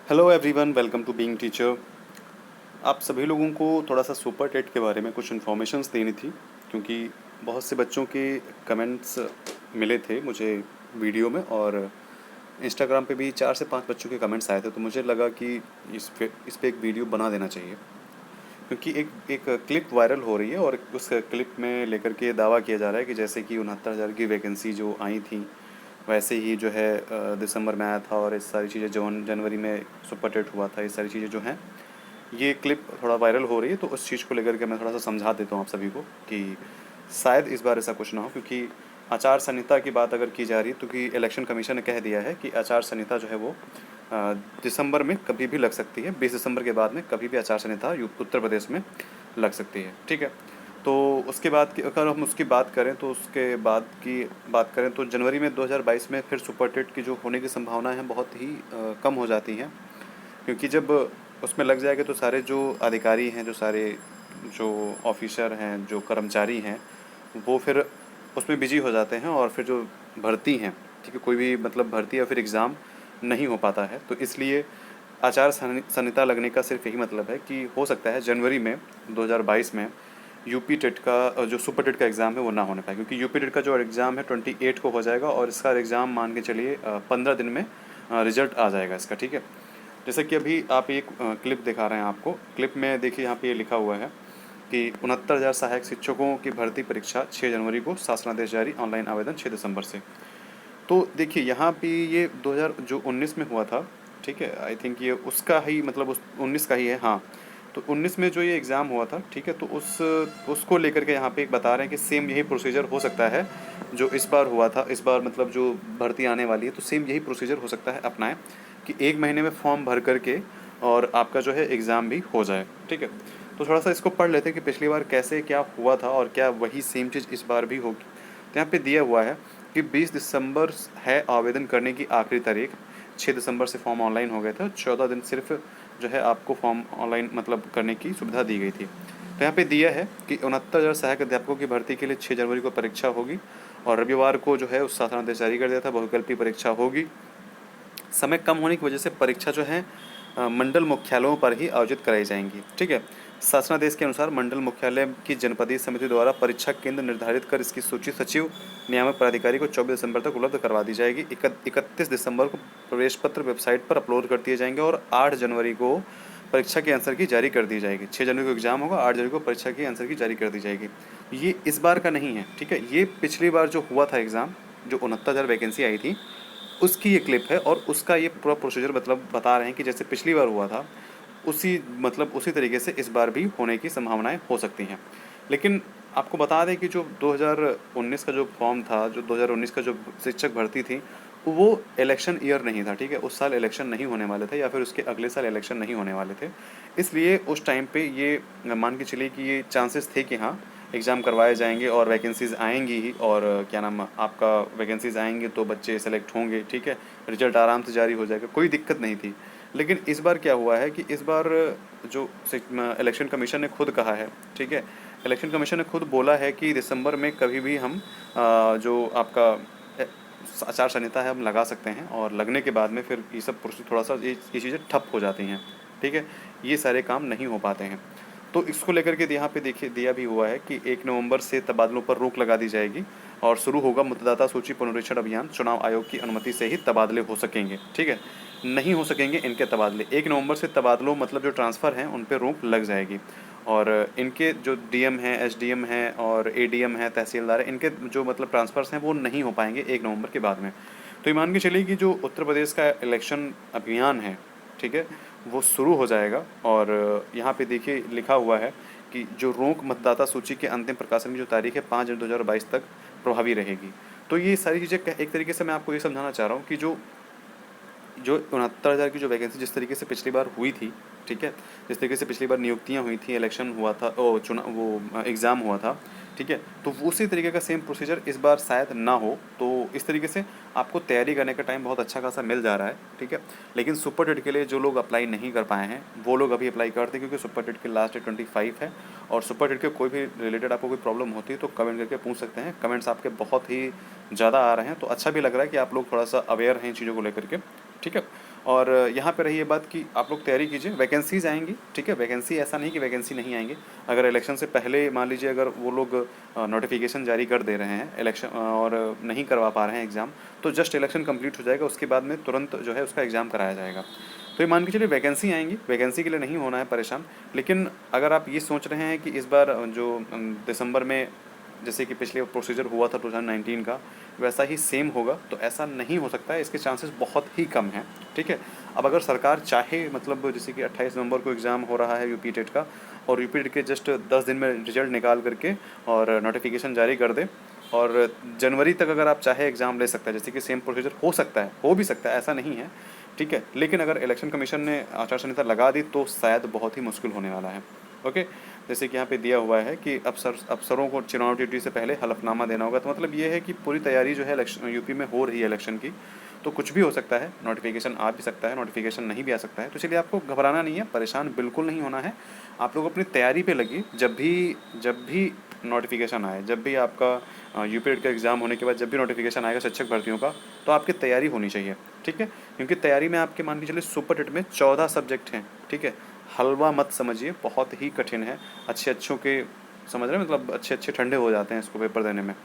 Hello everyone, welcome to being teacher. आप सभी लोगों को थोड़ा सा सुपर टेट के बारे में कुछ इन्फॉर्मेशंस देनी थी, क्योंकि बहुत से बच्चों के कमेंट्स मिले थे मुझे वीडियो में, और इंस्टाग्राम पे भी 4 से 5 बच्चों के कमेंट्स आए थे। तो मुझे लगा कि इस पे एक वीडियो बना देना चाहिए, क्योंकि एक एक क्लिप वायरल हो रही है और उस क्लिप में लेकर के दावा किया जा रहा है कि जैसे कि 69,000 की वैकेंसी जो आई थी, वैसे ही जो है दिसंबर में आया था, और इस सारी चीज़ें जनवरी में सुपर टेट हुआ था। ये सारी चीज़ें जो हैं, ये क्लिप थोड़ा वायरल हो रही है, तो उस चीज़ को लेकर के मैं थोड़ा सा समझा देता हूँ आप सभी को कि शायद इस बार ऐसा कुछ ना हो। क्योंकि आचार संहिता की बात अगर की जा रही है, तो कि इलेक्शन कमीशन ने कह दिया है कि आचार संहिता जो है वो दिसंबर में कभी भी लग सकती है। 20 दिसंबर के बाद में कभी भी आचार संहिता उत्तर प्रदेश में लग सकती है। ठीक है। तो उसके बाद की अगर हम उसकी बात करें, तो उसके बाद की बात करें तो जनवरी में 2022 में फिर सुपर टेट की जो होने की संभावनाएं हैं बहुत ही कम हो जाती हैं। क्योंकि जब उसमें लग जाएगा तो सारे जो अधिकारी हैं, जो सारे जो ऑफिसर हैं, जो कर्मचारी हैं, वो फिर उसमें बिजी हो जाते हैं, और फिर जो भर्ती हैं, ठीक है, कोई भी मतलब भर्ती या फिर एग्ज़ाम नहीं हो पाता है। तो इसलिए आचार संहिता लगने का सिर्फ यही मतलब है कि हो सकता है जनवरी में 2022 में यूपी टेट का जो सुपर टेट का एग्ज़ाम है वो ना होने पाए। क्योंकि यूपी टेट का जो एग्ज़ाम है 28 को हो जाएगा, और इसका एग्ज़ाम मान के चलिए 15 दिन में रिजल्ट आ जाएगा इसका। ठीक है। जैसे कि अभी आप एक क्लिप दिखा रहे हैं आपको। क्लिप में देखिए, यहाँ पे ये लिखा हुआ है कि 69,000 सहायक शिक्षकों की भर्ती परीक्षा 6 जनवरी को, शासनादेश जारी, ऑनलाइन आवेदन 6 दिसंबर से। तो देखिए यहाँ पे ये 2000 जो 19 में हुआ था, ठीक है, आई थिंक ये उसका ही मतलब उस 19 का ही है, हाँ। तो 19 में जो ये एग्ज़ाम हुआ था, ठीक है, तो उसको लेकर के यहाँ पे एक बता रहे हैं कि सेम यही प्रोसीजर हो सकता है जो इस बार हुआ था। इस बार मतलब जो भर्ती आने वाली है, तो सेम यही प्रोसीजर हो सकता है अपनाएं, कि 1 महीने में फॉर्म भर करके और आपका जो है एग्ज़ाम भी हो जाए। ठीक है। तो थोड़ा सा इसको पढ़ लेते हैं कि पिछली बार कैसे क्या हुआ था, और क्या वही सेम चीज़ इस बार भी होगी। तो यहाँ पे दिया हुआ है कि 20 दिसंबर है आवेदन करने की आखिरी तारीख। 6 दिसंबर से फॉर्म ऑनलाइन हो गए थे, 14 दिन सिर्फ जो है आपको फॉर्म ऑनलाइन मतलब करने की सुविधा दी गई थी। तो यहाँ पे दिया है कि 69,000 सहायक अध्यापकों की भर्ती के लिए 6 जनवरी को परीक्षा होगी, और रविवार को जो है उस शासनादेश जारी कर दिया था, बहुविकल्पीय परीक्षा होगी। समय कम होने की वजह से परीक्षा जो है मंडल मुख्यालयों पर ही आयोजित कराई जाएंगी। ठीक है। शासनादेश के अनुसार मंडल मुख्यालय की जनपदीय समिति द्वारा परीक्षा केंद्र निर्धारित कर इसकी सूची सचिव नियामक प्राधिकारी को 24 दिसंबर तक उपलब्ध करवा दी जाएगी। 31 दिसंबर को प्रवेश पत्र वेबसाइट पर अपलोड कर दिए जाएंगे, और 8 जनवरी को परीक्षा के आंसर की जारी कर दी जाएगी। 6 जनवरी को एग्जाम होगा, 8 जनवरी को परीक्षा की आंसर की जारी कर दी जाएगी। ये इस बार का नहीं है। ठीक है। ये पिछली बार जो हुआ था एग्ज़ाम, जो 69,000 वैकेंसी आई थी, उसकी ये क्लिप है, और उसका ये पूरा प्रोसीजर मतलब बता रहे हैं कि जैसे पिछली बार हुआ था, उसी मतलब उसी तरीके से इस बार भी होने की संभावनाएं हो सकती हैं। लेकिन आपको बता दें कि जो 2019 का जो फॉर्म था, जो 2019 का जो शिक्षक भर्ती थी, वो इलेक्शन ईयर नहीं था। ठीक है। उस साल इलेक्शन नहीं होने वाले थे, या फिर उसके अगले साल इलेक्शन नहीं होने वाले थे। इसलिए उस टाइम पे ये मान के चलिए कि ये चांसेस थे कि हाँ, एग्ज़ाम करवाए जाएंगे और वैकेंसीज़ आएंगी ही, और क्या नाम, आपका वैकेंसीज़ आएंगे तो बच्चे सेलेक्ट होंगे। ठीक है। रिजल्ट आराम से जारी हो जाएगा, कोई दिक्कत नहीं थी। लेकिन इस बार क्या हुआ है कि इस बार जो इलेक्शन कमीशन ने खुद कहा है, ठीक है, इलेक्शन कमीशन ने खुद बोला है कि दिसंबर में कभी भी हम जो आपका अ, आचार संहिता है हम लगा सकते हैं, और लगने के बाद में फिर ये सब प्रोसेस थोड़ा सा ये चीज़ें ठप हो जाती हैं। ठीक है। ये सारे काम नहीं हो पाते हैं। तो इसको लेकर के यहाँ पे देखिए दिया भी हुआ है कि 1 नवंबर से तबादलों पर रोक लगा दी जाएगी, और शुरू होगा मतदाता सूची पुनरीक्षण अभियान। चुनाव आयोग की अनुमति से ही तबादले हो सकेंगे। ठीक है। नहीं हो सकेंगे इनके तबादले। 1 नवंबर से तबादलों मतलब जो ट्रांसफ़र हैं उन पे रोक लग जाएगी, और इनके जो डीएम हैं, एसडीएम हैं और एडीएम हैं, तहसीलदार हैं, इनके जो मतलब ट्रांसफ़र्स हैं वो नहीं हो पाएंगे 1 नवंबर के बाद में। तो ये मान के चलिए कि जो उत्तर प्रदेश का इलेक्शन अभियान है, ठीक है, वो शुरू हो जाएगा। और यहाँ पे देखिए लिखा हुआ है कि जो रोक मतदाता सूची के अंतिम प्रकाशन की जो तारीख है 5 जनवरी 2022 तक प्रभावी रहेगी। तो ये सारी चीज़ें एक तरीके से मैं आपको ये समझाना चाह रहा हूँ कि जो जो 69,000 की जो वैकेंसी जिस तरीके से पिछली बार हुई थी, ठीक है, जिस तरीके से पिछली बार नियुक्तियाँ हुई थी, इलेक्शन हुआ था, ओ चुनाव, वो एग्ज़ाम हुआ था, ठीक है, तो उसी तरीके का सेम प्रोसीजर इस बार शायद ना हो। तो इस तरीके से आपको तैयारी करने का टाइम बहुत अच्छा खासा मिल जा रहा है। ठीक है। लेकिन सुपर टेट के लिए जो लोग अप्लाई नहीं कर पाए हैं, वो लोग अभी अप्लाई करते हैं, क्योंकि सुपर टेट की लास्ट डेट 25 है। और सुपर टेट के कोई भी रिलेटेड आपको कोई प्रॉब्लम होती है तो कमेंट करके पूछ सकते हैं। कमेंट्स आपके बहुत ही ज़्यादा आ रहे हैं, तो अच्छा भी लग रहा है कि आप लोग थोड़ा सा अवेयर हैं इन चीज़ों को लेकर के। ठीक है। और यहाँ पे रही ये बात कि आप लोग तैयारी कीजिए, वैकेंसीज आएंगी, ठीक है। वैकेंसी ऐसा नहीं कि वैकेंसी नहीं आएंगे। अगर इलेक्शन से पहले मान लीजिए अगर वो लोग नोटिफिकेशन जारी कर दे रहे हैं इलेक्शन और नहीं करवा पा रहे हैं एग्ज़ाम, तो जस्ट इलेक्शन कंप्लीट हो जाएगा, उसके बाद में तुरंत जो है उसका एग्ज़ाम कराया जाएगा। तो ये मान के चलिए वैकेंसी आएंगी, वैकेंसी के लिए नहीं होना है परेशान। लेकिन अगर आप ये सोच रहे हैं कि इस बार जो दिसंबर में जैसे कि पिछले प्रोसीजर हुआ था 2019 का वैसा ही सेम होगा, तो ऐसा नहीं हो सकता है, इसके चांसेस बहुत ही कम हैं, ठीक है। अब अगर सरकार चाहे, मतलब जैसे कि 28 नवंबर को एग्ज़ाम हो रहा है यूपी टेट का, और यूपी टेट के जस्ट 10 दिन में रिजल्ट निकाल करके और नोटिफिकेशन जारी कर दे, और जनवरी तक अगर आप चाहे एग्ज़ाम ले सकता है, जैसे कि सेम प्रोसीजर हो सकता है, हो भी सकता है, ऐसा नहीं है, ठीक है। लेकिन अगर इलेक्शन कमीशन ने आचार संहिता लगा दी तो शायद बहुत ही मुश्किल होने वाला है, ओके। जैसे कि यहाँ पे दिया हुआ है कि अफसरों को चुनाव ड्यूटी से पहले हलफनामा देना होगा, तो मतलब ये है कि पूरी तैयारी जो है इलेक्शन यूपी में हो रही है इलेक्शन की, तो कुछ भी हो सकता है, नोटिफिकेशन आ भी सकता है, नोटिफिकेशन नहीं भी आ सकता है। तो इसलिए आपको घबराना नहीं है, परेशान बिल्कुल नहीं होना है। आप लोग अपनी तैयारी पे लगिए। जब भी नोटिफिकेशन आए, जब भी आपका यूपी का एग्ज़ाम होने के बाद जब भी नोटिफिकेशन आएगा शिक्षक भर्तियों का, तो आपकी तैयारी होनी चाहिए, ठीक है। क्योंकि तैयारी में आपके मान के चलिए सुपर टेट में 14 सब्जेक्ट हैं, ठीक है। हलवा मत समझिए, बहुत ही कठिन है। अच्छे के समझ रहे हैं, मतलब अच्छे ठंडे हो जाते हैं इसको पेपर देने में।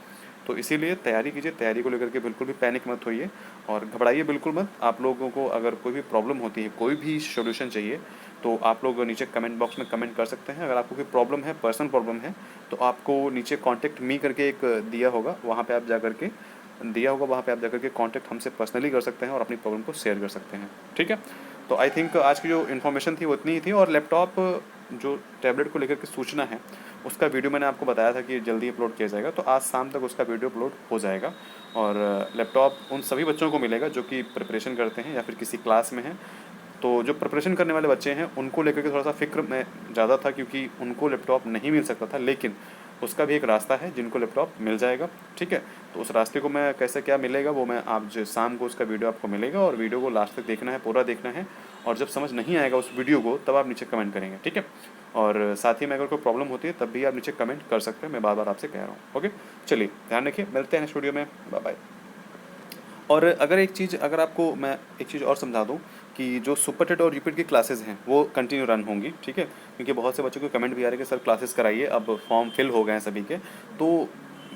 तो इसीलिए तैयारी कीजिए, तैयारी को लेकर के बिल्कुल भी पैनिक मत होइए और घबराइए बिल्कुल मत। आप लोगों को अगर कोई भी प्रॉब्लम होती है, कोई भी सॉल्यूशन चाहिए, तो आप लोग नीचे कमेंट बॉक्स में कमेंट कर सकते हैं। अगर आपको कोई प्रॉब्लम है, पर्सनल प्रॉब्लम है, तो आपको नीचे कॉन्टैक्ट मी करके एक दिया होगा, वहाँ पे आप जा करके कॉन्टैक्ट हमसे पर्सनली कर सकते हैं और अपनी प्रॉब्लम को शेयर कर सकते हैं, ठीक है। तो आई थिंक आज की जो इन्फॉर्मेशन थी वो इतनी ही थी। और लैपटॉप जो टैबलेट को लेकर के सूचना है, उसका वीडियो मैंने आपको बताया था कि जल्दी अपलोड किया जाएगा, तो आज शाम तक उसका वीडियो अपलोड हो जाएगा। और लैपटॉप उन सभी बच्चों को मिलेगा जो कि प्रिपरेशन करते हैं या फिर किसी क्लास में हैं। तो जो प्रिपरेशन करने वाले बच्चे हैं उनको लेकर के थोड़ा सा फिक्र में ज़्यादा था, क्योंकि उनको लैपटॉप नहीं मिल सकता था, लेकिन उसका भी एक रास्ता है जिनको लैपटॉप मिल जाएगा, ठीक है। तो उस रास्ते को मैं कैसे क्या मिलेगा वो मैं आप जो शाम को उसका वीडियो आपको मिलेगा, और वीडियो को लास्ट तक देखना है, पूरा देखना है। और जब समझ नहीं आएगा उस वीडियो को तब आप नीचे कमेंट करेंगे, ठीक है। और साथ ही में अगर कोई प्रॉब्लम होती है तब भी आप नीचे कमेंट कर सकते हैं, मैं बार बार आपसे कह रहा हूँ, ओके। चलिए ध्यान रखिए, मिलते हैं नेक्स्ट वीडियो में, बाय बाय। और अगर आपको मैं एक चीज़ और समझा दूँ कि जो सुपर टेट और यूपीटेट की क्लासेस हैं वो कंटिन्यू रन होंगी, ठीक है। क्योंकि बहुत से बच्चों को कमेंट भी आ रहे हैं कि सर क्लासेस कराइए, अब फॉर्म फिल हो गए हैं सभी के, तो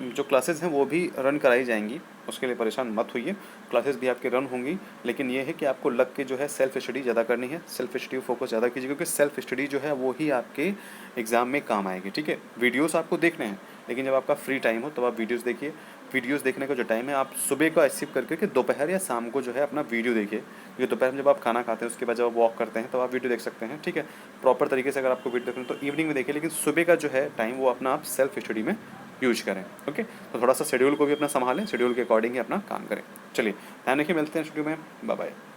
जो क्लासेस हैं वो भी रन कराई जाएंगी, उसके लिए परेशान मत होइए। क्लासेस भी आपके रन होंगी, लेकिन ये है कि आपको लग के जो है सेल्फ स्टडी ज़्यादा करनी है, सेल्फ स्टडी फोकस ज़्यादा कीजिए, क्योंकि सेल्फ स्टडी जो है वो ही आपके एग्ज़ाम में काम आएगी, ठीक है। वीडियोस आपको देखने हैं, लेकिन जब आपका फ्री टाइम हो तब आप वीडियोस देखिए। वीडियोस देखने का जो टाइम है आप सुबह का स्किप करके कि दोपहर या शाम को जो है अपना वीडियो देखिए, क्योंकि दोपहर में जब आप खाना खाते हैं उसके बाद जब आप वॉक करते हैं तब आप वीडियो देख सकते हैं, ठीक है। प्रॉपर तरीके से अगर आपको वीडियो देखना है तो इवनिंग में देखिए, लेकिन सुबह का जो है टाइम वो अपना आप सेल्फ स्टडी में यूज करें, ओके। तो थोड़ा सा शेड्यूल को भी अपना संभालें, शेड्यूल के अकॉर्डिंग ही अपना काम करें। चलिए ध्यान रखिए, मिलते हैं स्टूडियो में, बाय बाय।